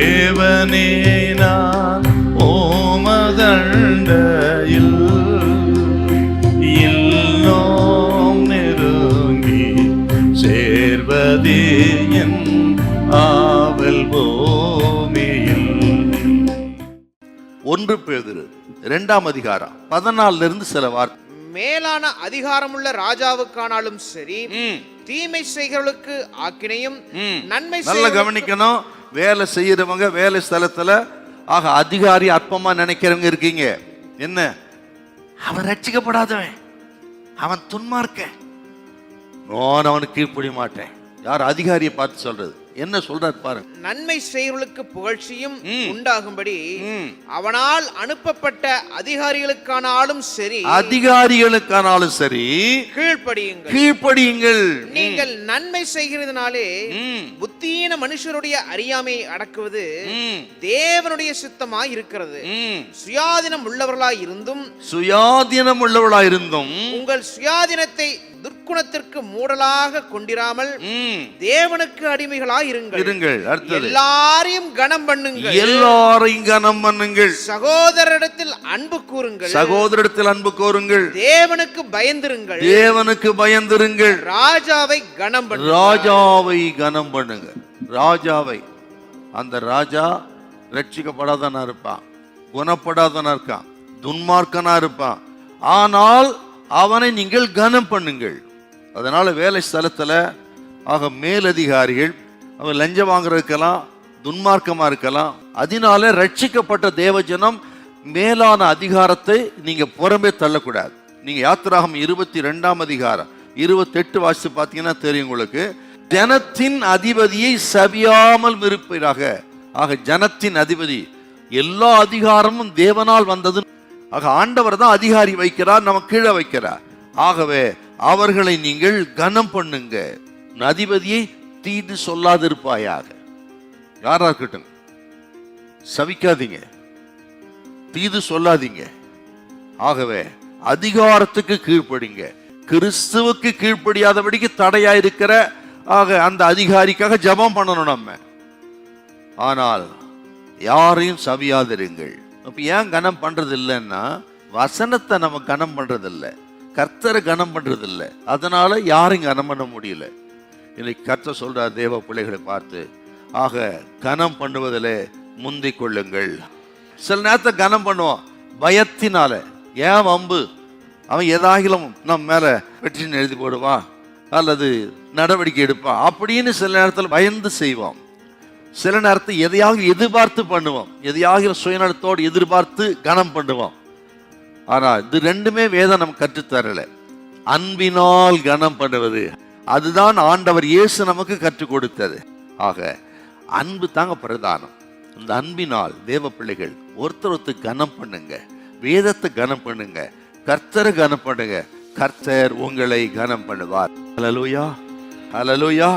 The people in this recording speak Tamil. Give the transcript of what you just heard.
தேவனே நான் ஓமதண்டையில் இன்னும் நெருங்கி சேர்வதே என் ஆவல் பூமியில். 1 பேதுரு 2ஆம் அதிகாரம் 14 சில வார்த்தை. மேலான அதிகாரமுள்ள ராஜாவுக்கானாலும் சரி, தீமை செய்கிறவர்களுக்கு ஆக்கினையும் நன்மை நல்ல கவனிக்கணும். வேலை செய்யறவங்க வேலை ஸ்தலத்துல அதிகாரி அற்பமா நினைக்கிறவங்க இருக்கீங்க. என்ன, அவன் ரட்சிக்கப்படாதவன், அவன் துன்மார்க்க, நான் அவனுக்கு கீழ்ப்படிய மாட்டேன். யார் அதிகாரியை பார்த்து சொல்றது? என்ன சொல்றாரு பாருங்க. நன்மை செய்வர்களுக்கு புகழ்ச்சியும் உண்டாகும்படி அவனால் அனுப்பப்பட்ட அதிகாரிகளுக்கானாலும் சரி கீழ்ப்படியுங்கள். நீங்கள் நன்மை செய்கிறதுனாலே புத்தியீன மனுஷருடைய அறியாமை அடக்குவது தேவனுடைய சித்தமாய் இருக்கிறது. சுயாதீனம் உள்ளவர்களாய் இருந்தும் உங்கள் சுயாதீனத்தை துர்க்குணத்திற்கு மூடலாக கொண்டிராமல் தேவனுக்கு அடிமைகளாய் இருங்கள். எல்லாரையும் கனம் பண்ணுங்கள். சகோதரரிடத்தில் அன்பு கூறுங்கள். தேவனுக்கு பயந்திருங்கள். ராஜாவை கனம் பண்ணுங்க. ராஜாவை, அந்த ராஜா ரட்சிக்கப்படாதனா இருப்பான், குணப்படாதனா இருக்கான், துன்மார்க்கனா இருப்பான். ஆனால் அவனை நீங்கள் கனம் பண்ணுங்கள். அதனால வேலை ஸ்தலத்துல மேலதிகாரிகள் அவன் லஞ்சம் வாங்குறதுக்கெல்லாம் துன்மார்க்கமா இருக்கலாம். அதனால ரட்சிக்கப்பட்ட தேவஜனம் மேலான அதிகாரத்தை நீங்க புறம்பே தள்ளக்கூடாது. நீங்க யாத்திராகம் 22ஆம் அதிகாரம் 28 வாசித்து பார்த்தீங்கன்னா தெரியும் உங்களுக்கு. ஜனத்தின் அதிபதியை சபியாமல் இருப்பீராக. ஜனத்தின் அதிபதி, எல்லா அதிகாரமும் தேவனால் வந்தது. ஆண்டவர் தான் அதிகாரி வைக்கிறார், நம்ம கீழே வைக்கிறார். ஆகவே அவர்களை நீங்கள் கனம் பண்ணுங்க. அதிபதியை தீது சொல்லாதிருப்பாயாக. யாரா இருக்கட்டும், சபிக்காதீங்க, தீது சொல்லாதீங்க. ஆகவே அதிகாரத்துக்கு கீழ்ப்படிங்க. கிறிஸ்துவுக்கு கீழ்ப்படியாதபடிக்கு தடையா இருக்கிற அந்த அதிகாரிக்காக ஜெபம் பண்ணணும் நம்ம. ஆனால் யாரையும் சபியாதிருங்கள். அப்ப ஏன் கனம் பண்றது இல்லைன்னா, வசனத்தை நம்ம கனம் பண்றது இல்லை, கர்த்தரை கனம் பண்றது இல்லை. அதனால யாரையும் கனம் பண்ண முடியல. இன்னைக்கு கர்த்தர் சொல்றார் தேவ பிள்ளைகளை பார்த்து, கனம் பண்ணுவதிலே முந்திக் கொள்ளுங்கள். சில நேரத்தை கனம் பண்ணுவான் பயத்தினால. ஏன் வம்பு, அவன் ஏதாகிலும் நம்ம மேல வெற்றின்னு எழுதி போடுவான் அல்லது நடவடிக்கை எடுப்பான் அப்படின்னு சில நேரத்தில் பயந்து செய்வான். சில நேரத்தை எதையாக எதிர்பார்த்து பண்ணுவோம், எதையாக சுயநலத்தோடு எதிர்பார்த்து கனம் பண்ணுவோம். ஆனா இது ரெண்டுமே வேதம் நம்ம கற்றுத்தரல. அன்பினால் கனம் பண்ணுவது, அதுதான் ஆண்டவர் இயேசு நமக்கு கற்றுக் கொடுத்தது. அன்பு தாங்க பிரதானம். இந்த அன்பினால் தேவ பிள்ளைகள் ஒருத்தர் கனம் பண்ணுங்க, வேதத்தை கனம் பண்ணுங்க, கர்த்தரை கனம் பண்ணுங்க. கர்த்தர் உங்களை கனம் பண்ணுவார். ஹல்லேலூயா, ஹல்லேலூயா.